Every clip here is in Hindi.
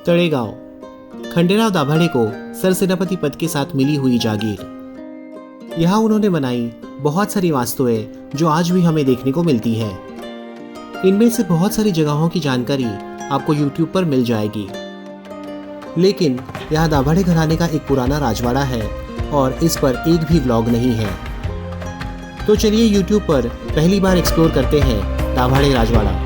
तळेगाव। खंडेराव दाभाडे को सरसेनापति पद के साथ मिली हुई जागीर। यहाँ उन्होंने बनाई बहुत सारी वास्तुएं जो आज भी हमें देखने को मिलती है। इनमें से बहुत सारी जगहों की जानकारी आपको YouTube पर मिल जाएगी, लेकिन यहाँ दाभाडे घराने का एक पुराना राजवाड़ा है और इस पर एक भी व्लॉग नहीं है। तो चलिए YouTube पर पहली बार एक्सप्लोर करते हैं दाभाडे राजवाड़ा।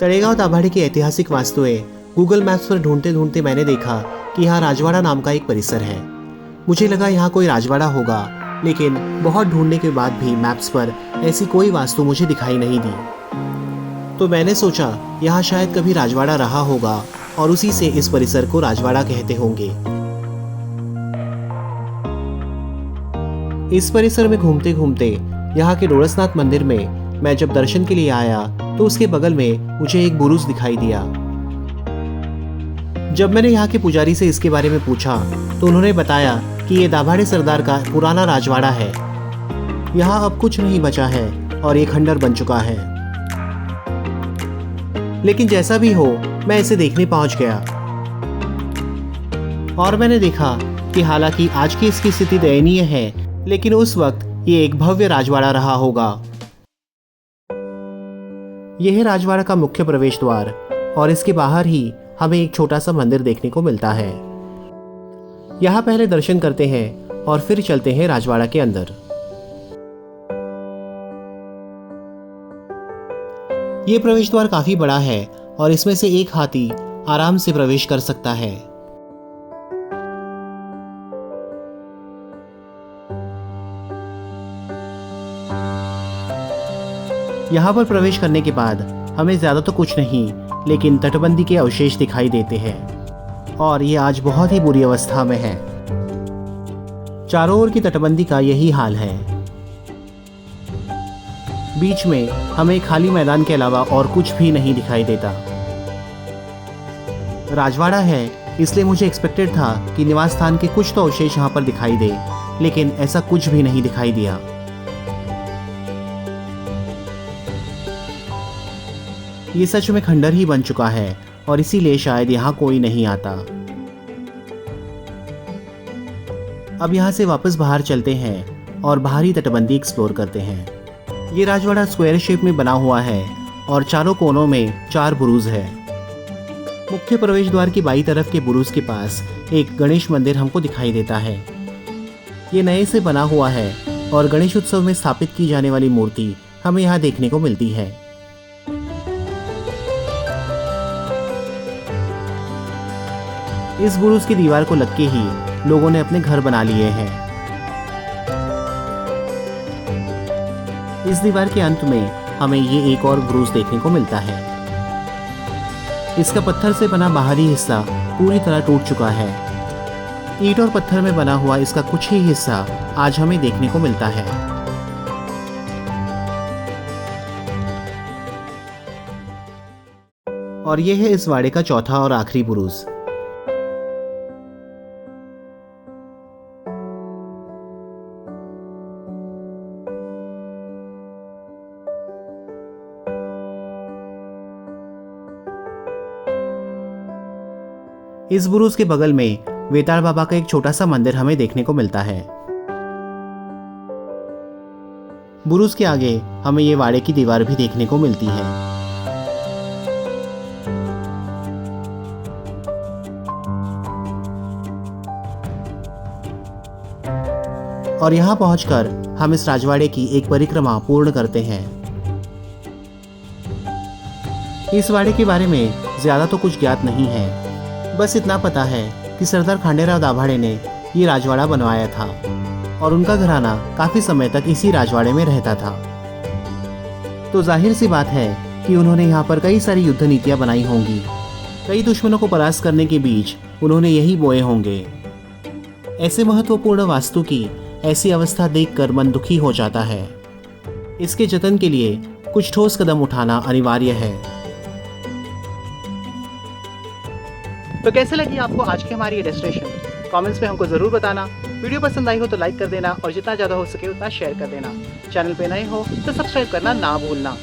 तळेगाव दाभाडे की ऐतिहासिक वास्तुएं गूगल मैप्स पर ढूंढते ढूंढते मैंने देखा कि यहाँ राजवाड़ा नाम का एक परिसर है। मुझे लगा यहाँ कोई राजवाड़ा होगा, लेकिन बहुत ढूंढने के बाद भी मैप्स पर ऐसी कोई वास्तु मुझे दिखाई नहीं दी। तो मैंने सोचा यहाँ शायद कभी राजवाड़ा रहा होगा और उसी से इस परिसर को राजवाड़ा कहते होंगे। इस परिसर में घूमते घूमते यहाँ के डोरसनाथ मंदिर में मैं जब दर्शन के लिए आया तो उसके बगल में मुझे एक बुरुज दिखाई दिया। जब मैंने यहाँ के पुजारी से इसके बारे में पूछा तो उन्होंने बताया कि ये दाभाडे सरदार का पुराना राजवाड़ा है। यहाँ अब कुछ नहीं बचा है और ये खंडर बन चुका है। लेकिन जैसा भी हो, मैं इसे देखने पहुंच गया और मैंने देखा कि हालांकि आज की इसकी स्थिति दयनीय है, लेकिन उस वक्त ये एक भव्य राजवाड़ा रहा होगा। यह है राजवाड़ा का मुख्य प्रवेश द्वार और इसके बाहर ही हमें एक छोटा सा मंदिर देखने को मिलता है। यहाँ पहले दर्शन करते हैं और फिर चलते हैं राजवाड़ा के अंदर। ये प्रवेश द्वार काफी बड़ा है और इसमें से एक हाथी आराम से प्रवेश कर सकता है। यहाँ पर प्रवेश करने के बाद हमें ज्यादा तो कुछ नहीं, लेकिन तटबंदी के अवशेष दिखाई देते हैं और ये आज बहुत ही बुरी अवस्था में है। चारों ओर की तटबंदी का यही हाल है। बीच में हमें खाली मैदान के अलावा और कुछ भी नहीं दिखाई देता। राजवाड़ा है इसलिए मुझे एक्सपेक्टेड था कि निवास स्थान के कुछ तो अवशेष यहाँ पर दिखाई दे, लेकिन ऐसा कुछ भी नहीं दिखाई दिया। ये सच में खंडर ही बन चुका है और इसीलिए शायद यहाँ कोई नहीं आता। अब यहाँ से वापस बाहर चलते हैं और बाहरी तटबंदी एक्सप्लोर करते हैं। ये राजवाड़ा स्क्वायर शेप में बना हुआ है और चारों कोनों में 4 बुरुज है। मुख्य प्रवेश द्वार की बाईं तरफ के बुरुज के पास एक गणेश मंदिर हमको दिखाई देता है। ये नए से बना हुआ है और गणेश उत्सव में स्थापित की जाने वाली मूर्ति हमें यहाँ देखने को मिलती है। इस बुरुज की दीवार को लग के ही लोगों ने अपने घर बना लिए हैं। इस दीवार के अंत में हमें ये एक और बुरुज देखने को मिलता है। इसका पत्थर से बना बाहरी हिस्सा पूरी तरह टूट चुका है। ईंट और पत्थर में बना हुआ इसका कुछ ही हिस्सा आज हमें देखने को मिलता है। और यह है इस वाड़े का चौथा और आखिरी बुरुज। इस बुरुज के बगल में वेताल बाबा का एक छोटा सा मंदिर हमें देखने को मिलता है। बुरुज के आगे हमें ये वाड़े की दीवार भी देखने को मिलती है। और यहाँ पहुंचकर हम इस राजवाड़े की एक परिक्रमा पूर्ण करते हैं। इस वाड़े के बारे में ज्यादा तो कुछ ज्ञात नहीं है, बस इतना पता है कि सरदार खंडेराव दाभाडे ने ये राजवाड़ा बनवाया था और उनका घराना काफी समय तक इसी राजवाड़े में रहता था। तो जाहिर सी बात है कि उन्होंने यहाँ पर कई सारी युद्ध नीतियां बनाई होंगी। कई दुश्मनों को परास्त करने के बीच उन्होंने यही बोए होंगे। ऐसे महत्वपूर्ण वास्तु की ऐसी अवस्था देखकर मन दुखी हो जाता है। इसके जतन के लिए कुछ ठोस कदम उठाना अनिवार्य है। तो कैसे लगी आपको आज की हमारी ये डेस्टिनेशन? कमेंट्स में हमको ज़रूर बताना। वीडियो पसंद आई हो तो लाइक कर देना और जितना ज़्यादा हो सके उतना शेयर कर देना। चैनल पे नए हो तो सब्सक्राइब करना ना भूलना।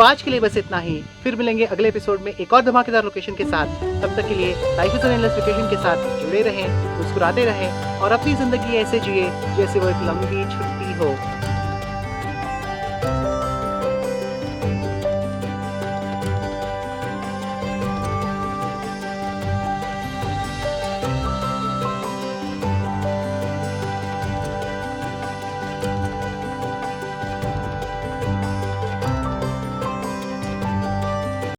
तो आज के लिए बस इतना ही। फिर मिलेंगे अगले एपिसोड में एक और धमाकेदार लोकेशन के साथ। तब तक के लिए life is an endless vacation के साथ जुड़े रहें, मुस्कुराते रहें और अपनी जिंदगी ऐसे जिए जैसे वो एक लंबी छुट्टी हो।